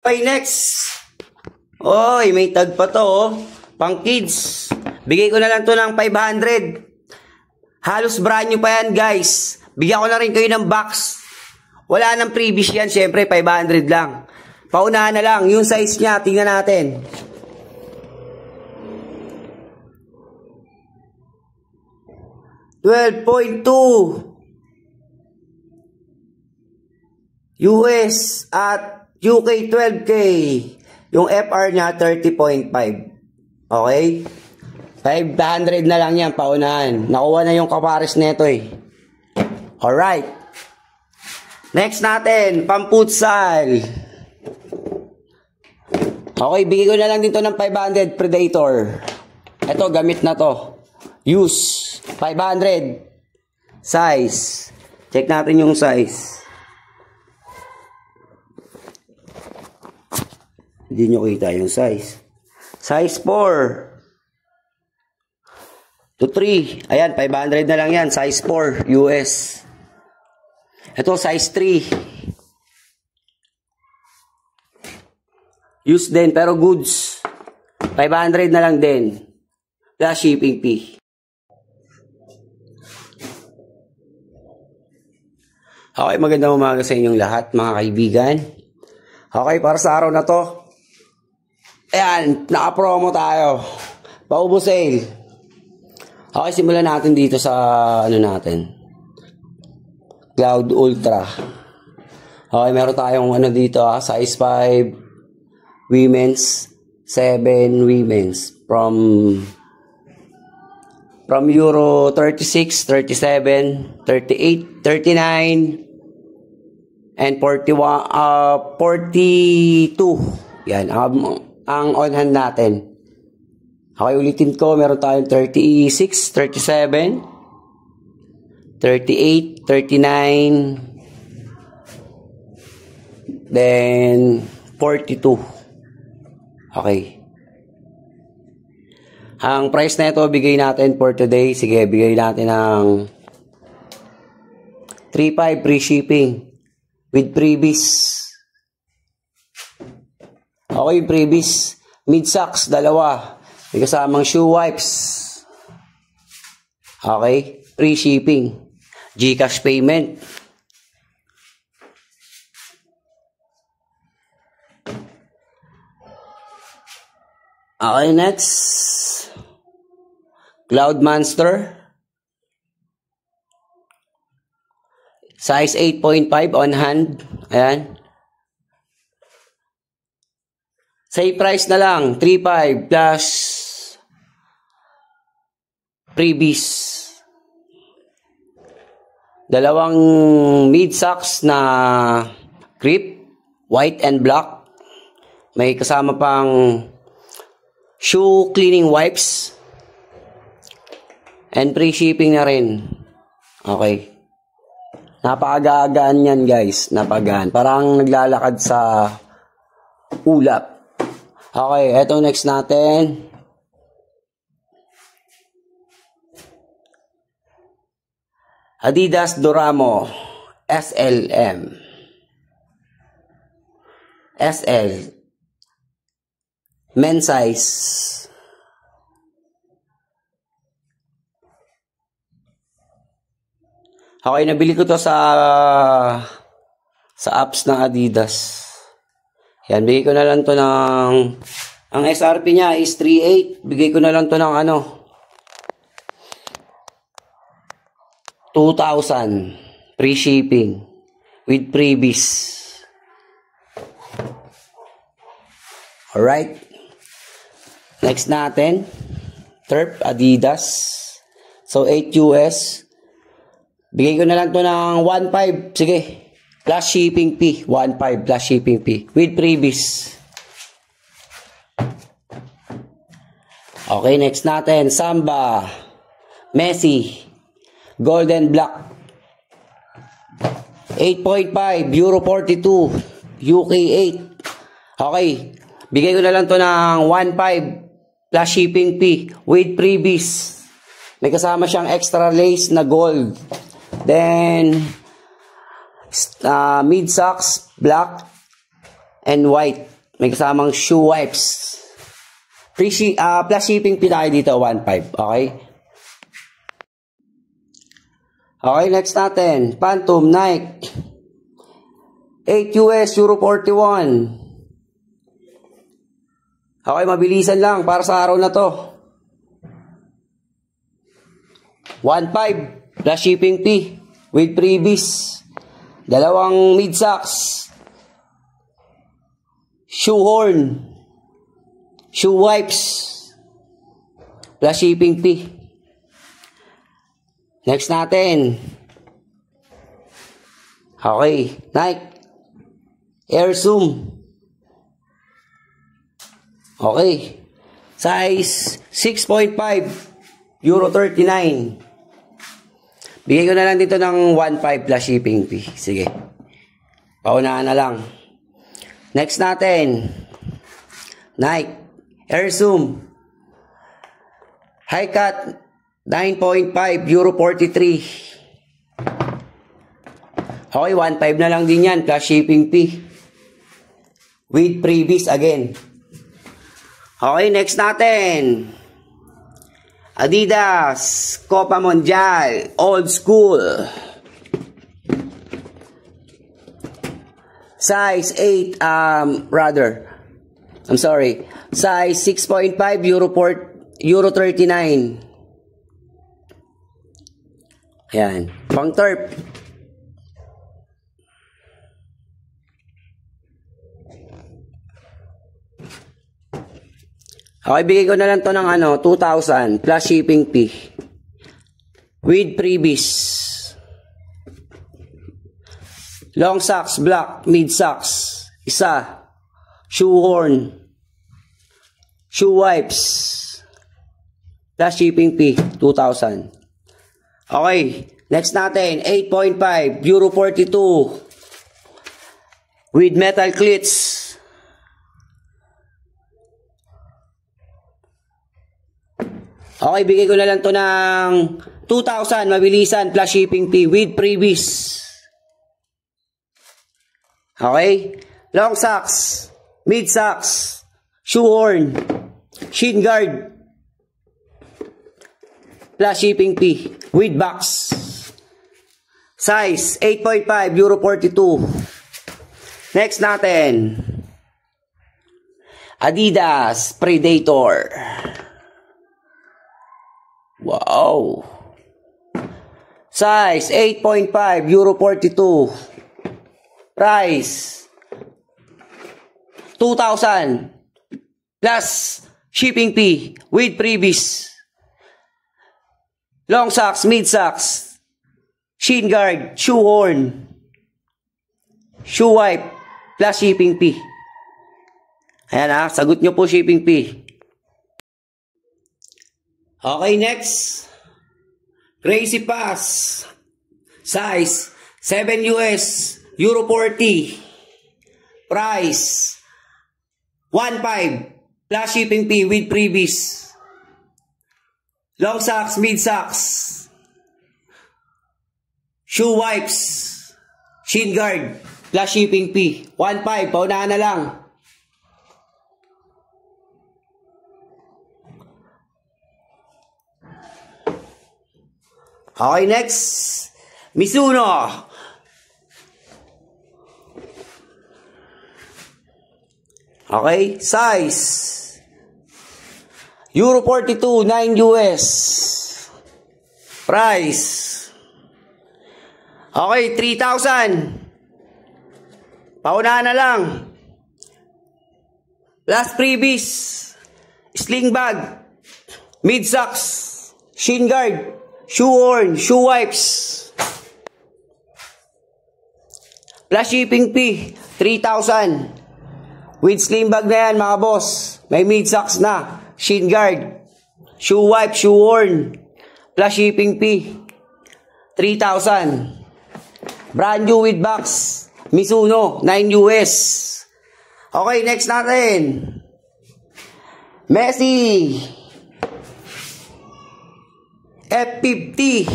Okay, next. Oy, may tag pa to, oh. Pang kids. Bigay ko na lang to ng 500. Halos brand new pa yan, guys. Bigyan ko na rin kayo ng box. Wala nang previous yan, syempre 500 lang. Paunahan na lang, yung size niya, tingnan natin. $12.2 US at UK 12K. Yung FR niya 30.5. Okay? 500 na lang yan, paunahan. Nakuha na yung kapares nito eh. Alright. Next natin, pamputsal. Okay, bigay ko na lang dito ng 500 Predator. Ito, gamit na to. Use. 500. Size. Check natin yung size. Hindi nyo kita yung size. Size 4 to 3. Ayan, 500 na lang yan. Size 4 US. Ito, size 3. Use din, pero goods. 500 na lang din. Plus shipping fee. Okay, magandang umaga sa inyong lahat, mga kaibigan. Okay, para sa araw na to, ayan, naka-promo tayo. Paubo sale. Okay, simulan natin dito sa, ano natin, Cloud Ultra. Okay, meron tayong ano dito, size 5, women's, 7 women's, from Euro 36, 37, 38, 39, and 41, 42. Yan, ang on hand natin. Okay, ulitin ko, meron tayong 36, 37, 38, 39, then 42. Okay. Ang price na ito, bigay natin for today. Sige, bigay natin ng 3.5 free shipping with freebies. Okay, freebies. Mid socks, dalawa. May kasamang shoe wipes. Okay, free shipping. GCash payment. Okay, next. Cloud Monster. Size 8.5 on hand. Ayan. Same price na lang. 3.5 plus freebies. Dalawang mid socks na grip. White and black. May kasama pang shoe cleaning wipes. And free shipping na rin. Okay. Napakagaan yan, guys. Napagaan. Parang naglalakad sa ulap. Okay, eto next natin. Adidas Doramo SLM. SL. Men's size. Okay, nabili ko to sa apps ng Adidas. Yan, bigay ko na lang to ng, ang SRP niya is 3.8. Bigay ko na lang to ng ano, 2,000 free shipping with freebies. Alright. Next natin, Turf Adidas. So 8 US. Bigay ko na lang to ng 1.5. Sige. Plus shipping fee. 1.5 plus shipping fee. With freebies. Okay, next natin. Samba. Messi. Golden Black. 8.5. Euro 42. UK 8. Okay. Bigay ko na lang to ng 1.5 plus shipping fee. With freebies. May kasama siyang extra lace na gold. Then, mid socks, black and white. May kasamang shoe wipes. Plus shipping fee tayo dito, 1.5. Okay? Okay, next natin. Phantom Nike. 8 US, Euro 41. Okay, mabilisan lang para sa araw na to. 1.5 plus shipping fee with freebies. Dalawang mid socks. Shoe horn. Shoe wipes. Plus shipping fee. Next natin. Okay, Nike Air Zoom. Okay. Size 6.5. Euro 39. Bigay ko na lang dito ng 1.5 plus shipping fee. Sige. Paunahan na lang. Next natin. Nike Air Zoom. High cut 9.5. Euro 43. Okay, 1.5 na lang din yan plus shipping fee. With freebies again. Okay, next natin. Adidas Copa Mundial Old School. Size 8, Size 6.5, Euro 39. Ayan. Pang turf. Okay, bigay ko na lang to ng 2,000 plus shipping fee. With freebies. Long socks, black, mid socks. Isa. Shoe horn. Shoe wipes. Plus shipping fee, 2,000. Okay, next natin, 8.5, Euro 42. With metal cleats. Okay, bigay ko na lang to ng 2,000, mabilisan, plus shipping fee, with freebies. Okay? Long socks, mid socks, shoe horn, shin guard, plus shipping fee, with box. Size, 8.5, Euro 42. Next natin, Adidas Predator. Wow. Size 8.5, Euro 42. Price 2,000 plus shipping fee with freebies. Long socks, mid socks, shin guard, shoe horn, shoe wipe plus shipping fee. Ayan sagot nyo po shipping fee. Okay, next. Crazy Pass. Size 7 US, Euro 40. Price 1.5 plus shipping fee with freebies. Long socks, mid socks. Shoe wipes. Shin guard plus shipping fee. 1.5, paunahan na lang. Okay, next. Mizuno. Okay, size. Euro 42, 9 US. Price. Okay, 3,000. Paunahan na lang. Last freebies. Sling bag. Mid socks. Shin guard. Shoe horn, shoe wipes. Plus shipping fee, 3,000. With sling bag na yan mga boss. May mid socks na. Shin guard. Shoe wipe, shoe horn. Plus shipping fee, 3,000. Brand new with box. Mizuno, 9 US. Okay, next natin. Messi. F50.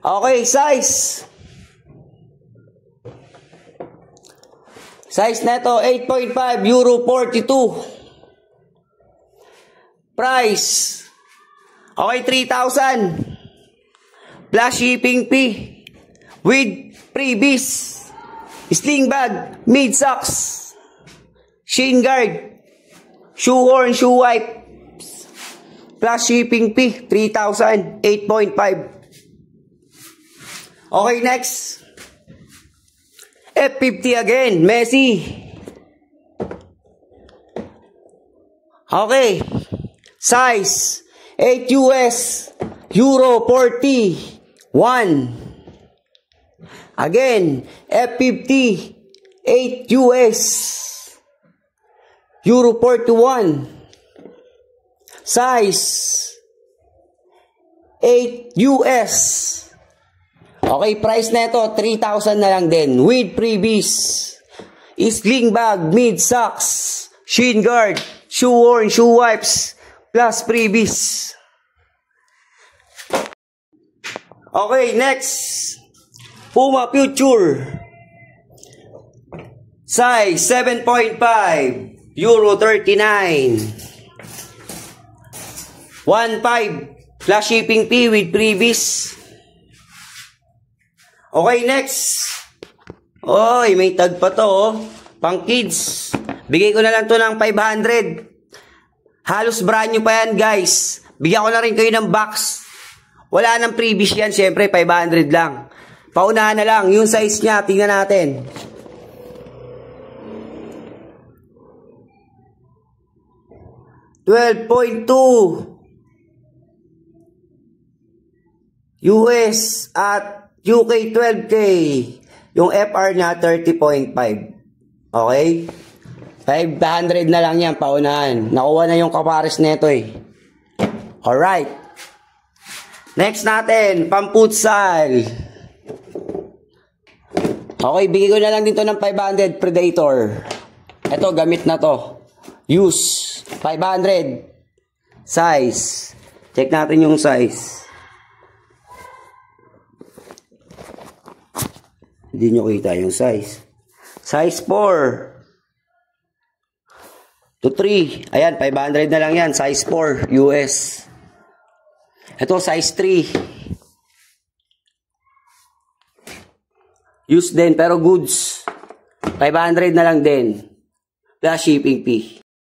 Okay, size Size neto, 8.5, Euro 42. Price, okay, 3,000. Plus shipping fee. With freebies. Sling bag, mid socks, shin guard, shoe horn, shoe wipe. Plus shipping fee, 3,000, 8.5. Okay, next. F50 again, Messi. Okay. Size, 8 US, Euro 41. Again, F50, 8 US, Euro 41. Size, 8 US. Okay, price neto 3,000 na lang din with freebies. Sling bag, mid socks, shin guard, shoe horn, shoe wipes, plus freebies. Okay, next. Puma Future. Size 7.5, Euro 39. 1.5 plus shipping fee with freebies. Okay, next. Oy, may tag pa to, oh. Pang kids. Bigay ko na lang to ng 500. Halos brand new pa yan, guys. Bigyan ko na rin kayo ng box. Wala nang freebies yan, syempre 500 lang. Paunahan na lang, yung size niya, tingnan natin. $12.2 US at UK 12K. Yung FR niya 30.5. Okay? 500 na lang yan, paunahan. Nakuha na yung kapares neto eh. Alright. Next natin, pamputsal. Okay, bigay ko na lang dito ng 500 Predator. Ito, gamit na to. Use. 500. Size. Check natin yung size. Hindi nyo kita yung size. Size 4 to 3. Ayan, 500 na lang yan. Size 4 US. Ito, size 3. Use din, pero goods. 500 na lang din. Plus shipping fee.